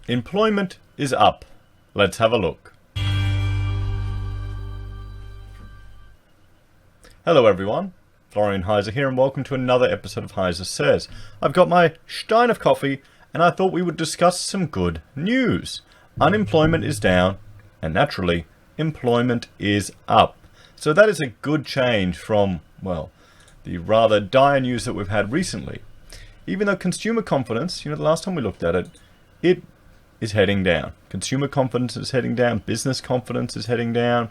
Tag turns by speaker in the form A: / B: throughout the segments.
A: Employment is up. Let's have a look. Hello everyone, Florian Heise here and welcome to another episode of Heise Says. I've got my stein of coffee and I thought we would discuss some good news. Unemployment is down and naturally employment is up. So that is a good change from, well, the rather dire news that we've had recently. Even though consumer confidence, the last time we looked at it, it is heading down. Consumer confidence is heading down, business confidence is heading down,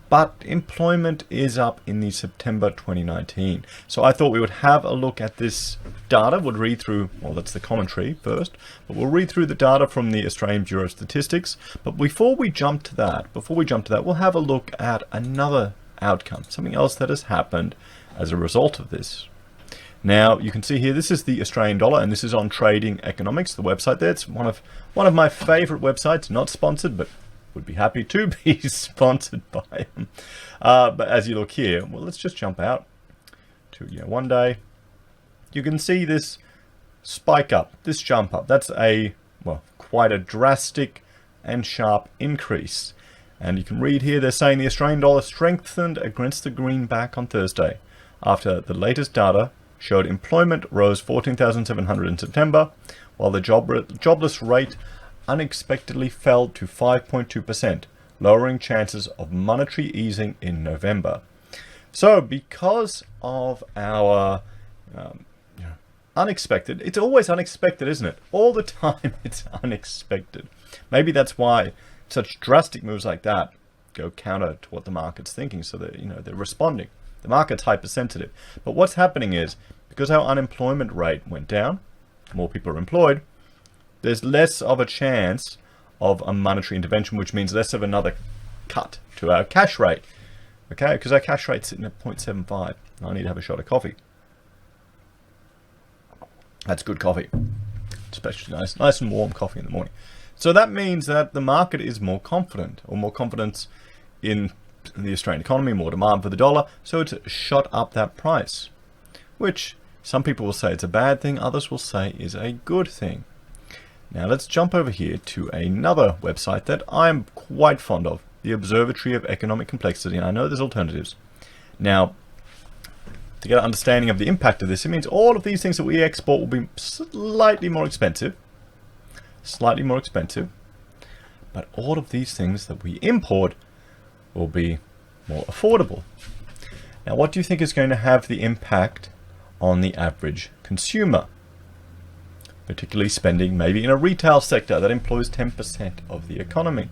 A: but employment is up in the September 2019. So I thought we would have a look at this data. We'll read through, well, that's the commentary first, but we'll read through the data from the Australian Bureau of Statistics. But before we jump to that, we'll have a look at another outcome, something else that has happened as a result of this. Now, you can see here, this is the Australian dollar, and this is on Trading Economics, the website there. It's one of my favorite websites, not sponsored, but would be happy to be sponsored by them. But as you look here, well, let's just jump out to one day. You can see this spike up, this jump up. That's quite a drastic and sharp increase. And you can read here, they're saying the Australian dollar strengthened against the greenback on Thursday after the latest data showed employment rose 14,700 in September, while the jobless rate unexpectedly fell to 5.2%, lowering chances of monetary easing in November. So because of our unexpected, it's always unexpected, isn't it? All the time it's unexpected. Maybe that's why such drastic moves like that go counter to what the market's thinking, so that they're responding. The market's hypersensitive. But what's happening is, because our unemployment rate went down, more people are employed, there's less of a chance of a monetary intervention, which means less of another cut to our cash rate. Okay, because our cash rate's sitting at 0.75. I need to have a shot of coffee. That's good coffee. Especially nice and warm coffee in the morning. So that means that the market is more confident, or more confidence in the Australian economy, more demand for the dollar, so it's shot up that price, which some people will say it's a bad thing, others will say is a good thing. Now let's jump over here to another website that I'm quite fond of, the Observatory of Economic Complexity, and I know there's alternatives. Now, to get an understanding of the impact of this, it means all of these things that we export will be slightly more expensive, but all of these things that we import will be more affordable. Now, what do you think is going to have the impact on the average consumer? Particularly spending maybe in a retail sector that employs 10% of the economy.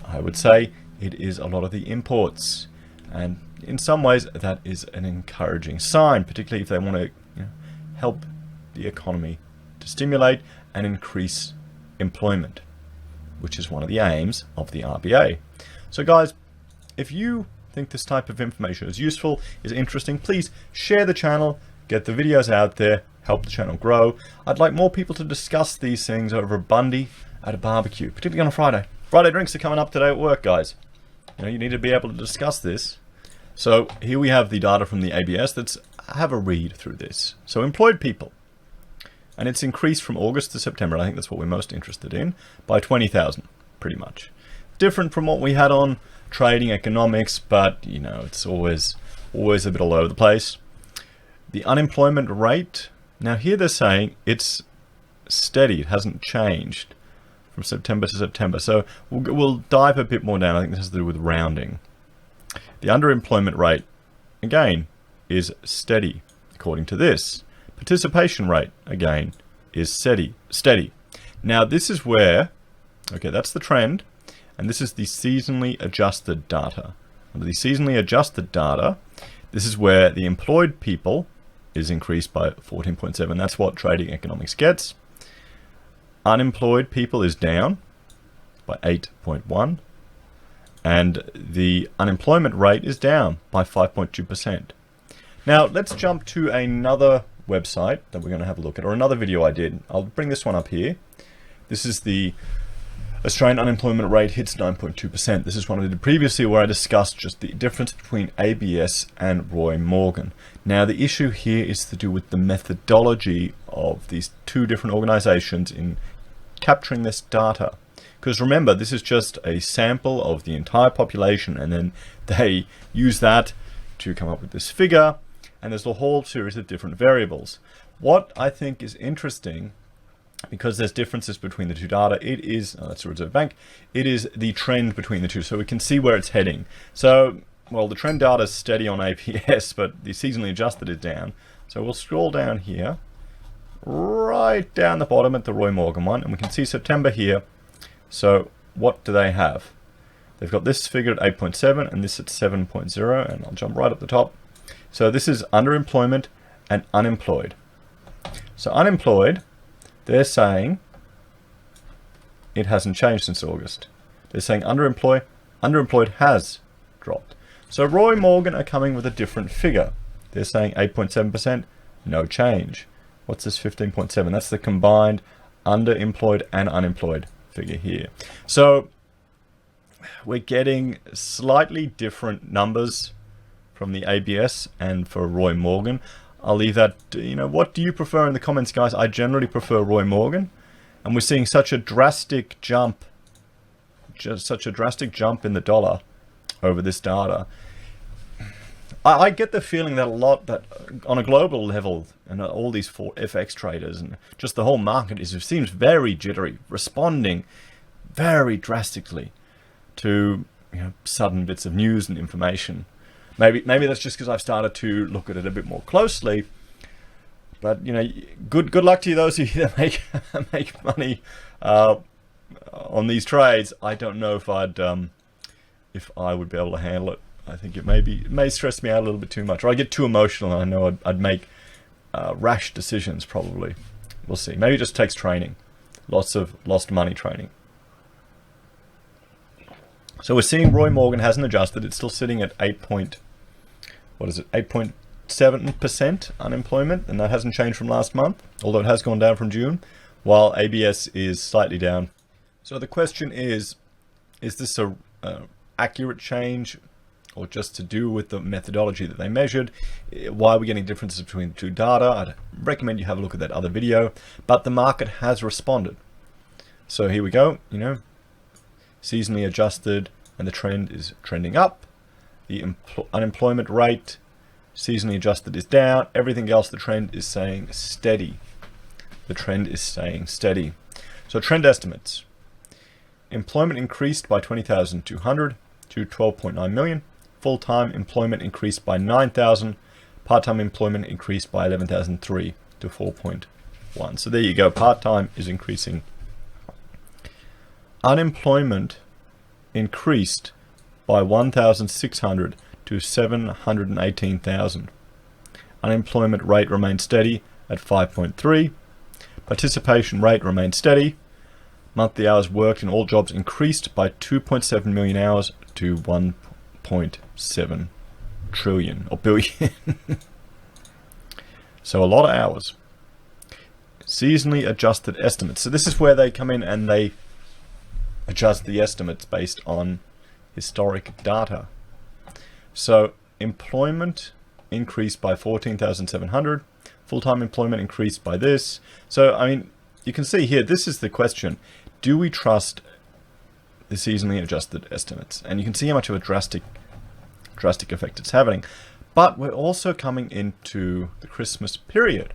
A: I would say it is a lot of the imports. And in some ways, that is an encouraging sign, particularly if they want to help the economy to stimulate and increase employment, which is one of the aims of the RBA. So guys, if you think this type of information is useful, is interesting, please share the channel, get the videos out there, help the channel grow. I'd like more people to discuss these things over a bundy at a barbecue, particularly on a Friday. Friday drinks are coming up today at work, guys. You need to be able to discuss this. So here we have the data from the ABS. Let's have a read through this. So employed people, and it's increased from August to September, I think that's what we're most interested in, by 20,000, pretty much. Different from what we had on Trading Economics, but it's always a bit all over the place. The unemployment rate, now here they're saying it's steady, it hasn't changed from September to September. So we'll dive a bit more down. I think this has to do with rounding. The underemployment rate, again, is steady, according to this. Participation rate, again, is steady. Now this is where, okay, that's the trend, and this is the seasonally adjusted data. Under the seasonally adjusted data, this is where the employed people is increased by 14.7. That's what Trading Economics gets. Unemployed people is down by 8.1. And the unemployment rate is down by 5.2%. Now, let's jump to another website that we're going to have a look at, or another video I did. I'll bring this one up here. This is the Australian unemployment rate hits 9.2%. This is one I did previously where I discussed just the difference between ABS and Roy Morgan. Now the issue here is to do with the methodology of these two different organizations in capturing this data. Because remember, this is just a sample of the entire population, and then they use that to come up with this figure, and there's a whole series of different variables. What I think is interesting, because there's differences between the two data, it is, that's the Reserve Bank, it is the trend between the two, so we can see where it's heading. So, well, the trend data is steady on APS, but the seasonally adjusted is down. So we'll scroll down here, right down the bottom at the Roy Morgan one, and we can see September here. So what do they have? They've got this figure at 8.7 and this at 7.0, and I'll jump right up the top. So this is underemployment and unemployed. So unemployed, they're saying it hasn't changed since August. They're saying underemployed has dropped. So Roy Morgan are coming with a different figure. They're saying 8.7%, no change. What's this 15.7? That's the combined underemployed and unemployed figure here. So we're getting slightly different numbers from the ABS and for Roy Morgan. I'll leave that, what do you prefer in the comments, guys? I generally prefer Roy Morgan, and we're seeing such a drastic jump, in the dollar over this data. I get the feeling that that on a global level, and all these FX traders and just the whole market seems very jittery, responding very drastically to sudden bits of news and information. Maybe that's just because I've started to look at it a bit more closely. But good luck to you, those of you that make money on these trades. I don't know if I would be able to handle it. I think it may stress me out a little bit too much, or I get too emotional, and I know I'd make rash decisions probably. We'll see. Maybe it just takes training, lots of lost money training. So we're seeing Roy Morgan hasn't adjusted. It's still sitting at 8.7% unemployment, and that hasn't changed from last month, although it has gone down from June, while ABS is slightly down. So the question is this a accurate change, or just to do with the methodology that they measured? Why are we getting differences between the two data? I'd recommend you have a look at that other video, but the market has responded. So here we go, seasonally adjusted, and the trend is trending up. The unemployment rate, seasonally adjusted, is down. Everything else, the trend is saying steady. The trend is staying steady. So trend estimates. Employment increased by 20,200 to 12.9 million. Full-time employment increased by 9,000. Part-time employment increased by 11,003 to 4.1. So there you go. Part-time is increasing. Unemployment increased by 1,600 to 718,000. Unemployment rate remained steady at 5.3. Participation rate remained steady. Monthly hours worked in all jobs increased by 2.7 million hours to 1.7 trillion or billion. So a lot of hours. Seasonally adjusted estimates. So this is where they come in and they adjust the estimates based on historic data. So employment increased by 14,700. Full-time employment increased by this. So, you can see here, this is the question. Do we trust the seasonally adjusted estimates? And you can see how much of a drastic effect it's having. But we're also coming into the Christmas period.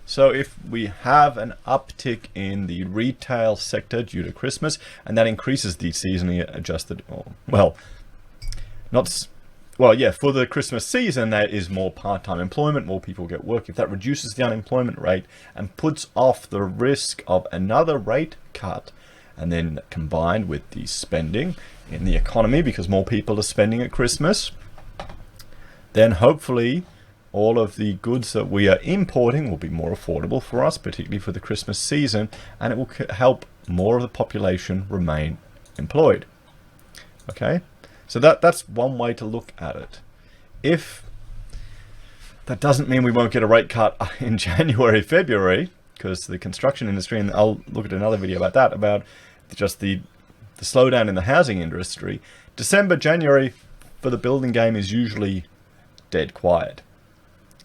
A: So if we have an uptick in the retail sector due to Christmas, and that increases the seasonally adjusted, for the Christmas season, there is more part-time employment, more people get work. If that reduces the unemployment rate and puts off the risk of another rate cut, and then combined with the spending in the economy, because more people are spending at Christmas, then hopefully all of the goods that we are importing will be more affordable for us, particularly for the Christmas season, and it will help more of the population remain employed. Okay, so that's one way to look at it. If that doesn't mean we won't get a rate cut in January, February, because the construction industry, and I'll look at another video about that, about just the slowdown in the housing industry. December, January for the building game is usually dead quiet.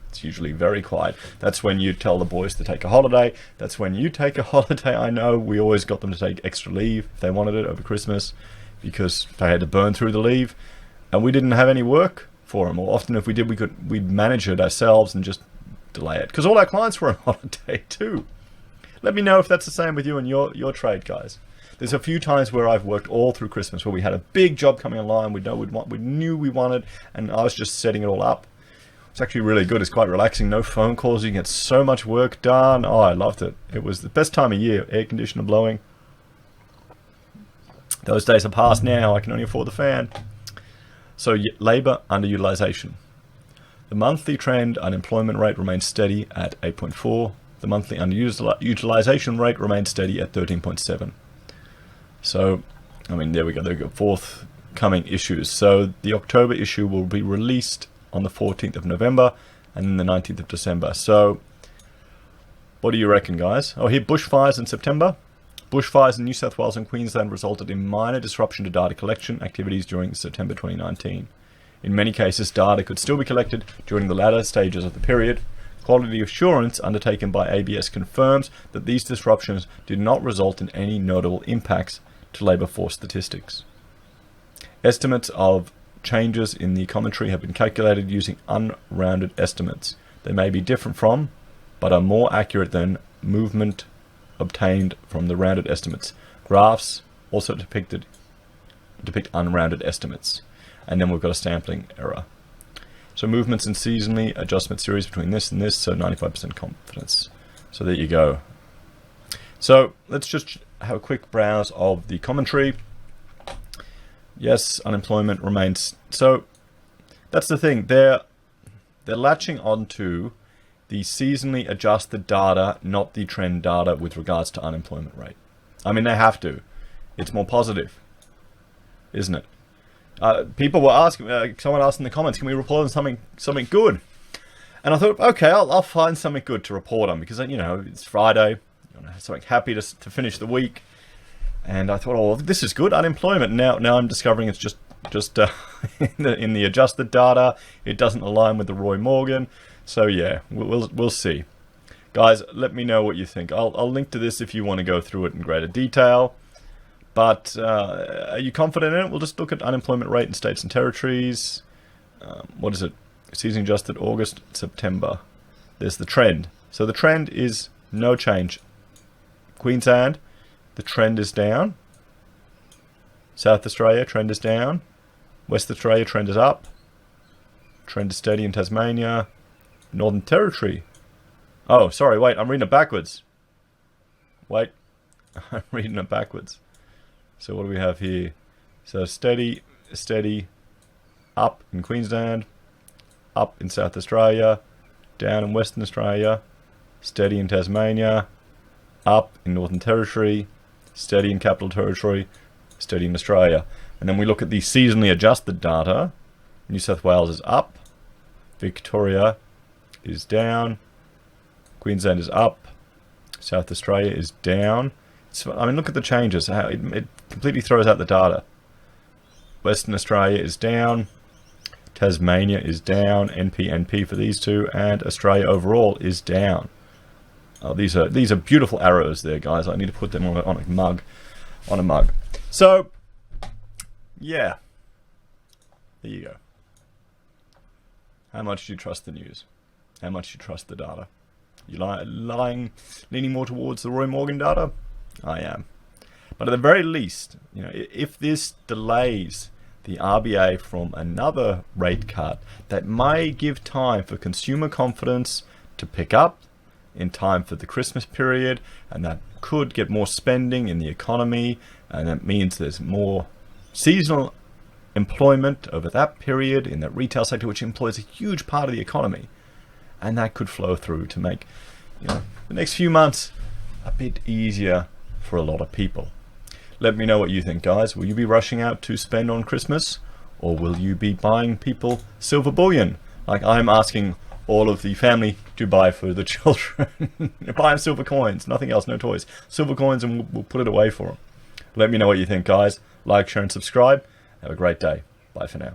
A: It's usually very quiet. That's when you tell the boys to take a holiday. That's when you take a holiday. I know we always got them to take extra leave if they wanted it over Christmas, because they had to burn through the leave, and we didn't have any work for them. Or often if we did, we'd manage it ourselves and just delay it, because all our clients were on holiday too. Let me know if that's the same with you and your trade, guys. There's a few times where I've worked all through Christmas where we had a big job coming online, we knew we wanted, and I was just setting it all up. It's actually really good. It's quite relaxing. No phone calls. You can get so much work done. Oh, I loved it. It was the best time of year. Air conditioner blowing. Those days are past now. I can only afford the fan. So labour underutilization. The monthly trend unemployment rate remains steady at 8.4. The monthly underutilization rate remains steady at 13.7. So, I mean, there we go. There we go. Forthcoming issues. So the October issue will be released on the 14th of November and then the 19th of December. So, what do you reckon, guys? Oh, here, bushfires in September. Bushfires in New South Wales and Queensland resulted in minor disruption to data collection activities during September 2019. In many cases, data could still be collected during the latter stages of the period. Quality assurance undertaken by ABS confirms that these disruptions did not result in any notable impacts to labour force statistics. Estimates of changes in the commentary have been calculated using unrounded estimates. They may be different from, but are more accurate than, movement obtained from the rounded estimates. Graphs also depict unrounded estimates. And then we've got a sampling error. So movements in seasonally adjustment series between this and this, so 95% confidence. So there you go. So let's just have a quick browse of the commentary. Yes, unemployment remains. So that's the thing. They're latching onto the seasonally adjusted data, not the trend data with regards to unemployment rate. I mean, they have to. It's more positive, isn't it? People were asking, someone asked in the comments, can we report on something good? And I thought, okay, I'll find something good to report on, because, you know, it's Friday, something happy to finish the week. And I thought, oh, this is good, unemployment. Now I'm discovering it's just in the adjusted data. It doesn't align with the Roy Morgan. So yeah, we'll see. Guys, let me know what you think. I'll link to this if you want to go through it in greater detail. But are you confident in it? We'll just look at unemployment rate in states and territories. What is it? Season adjusted August, September. There's the trend. So the trend is no change. Queensland, the trend is down. South Australia, trend is down. West Australia, trend is up. Trend is steady in Tasmania. Northern Territory. Oh, sorry, wait, I'm reading it backwards. Wait, I'm reading it backwards. So what do we have here? So steady, up in Queensland, up in South Australia, down in Western Australia, steady in Tasmania, up in Northern Territory, steady in Capital Territory, steady in Australia. And then we look at the seasonally adjusted data. New South Wales is up, Victoria is down, Queensland is up, South Australia is down. So, I mean, look at the changes, how it completely throws out the data. Western Australia is down, Tasmania is down, NP for these two, and Australia overall is down. Oh, these are beautiful arrows there, guys. I need to put them on a mug. So, yeah, there you go. How much do you trust the news? How much do you trust the data? You leaning more towards the Roy Morgan data? I am. But at the very least, you know, if this delays the RBA from another rate cut, that may give time for consumer confidence to pick up in time for the Christmas period, and that could get more spending in the economy, and that means there's more seasonal employment over that period in the retail sector, which employs a huge part of the economy, and that could flow through to make, you know, the next few months a bit easier for a lot of people. Let me know what you think, guys. Will you be rushing out to spend on Christmas, or will you be buying people silver bullion like I'm asking all of the family to buy for the children? Buy them silver coins, nothing else, no toys, silver coins, and we'll put it away for them. Let me know what you think, guys. Like, share and subscribe. Have a great day. Bye for now.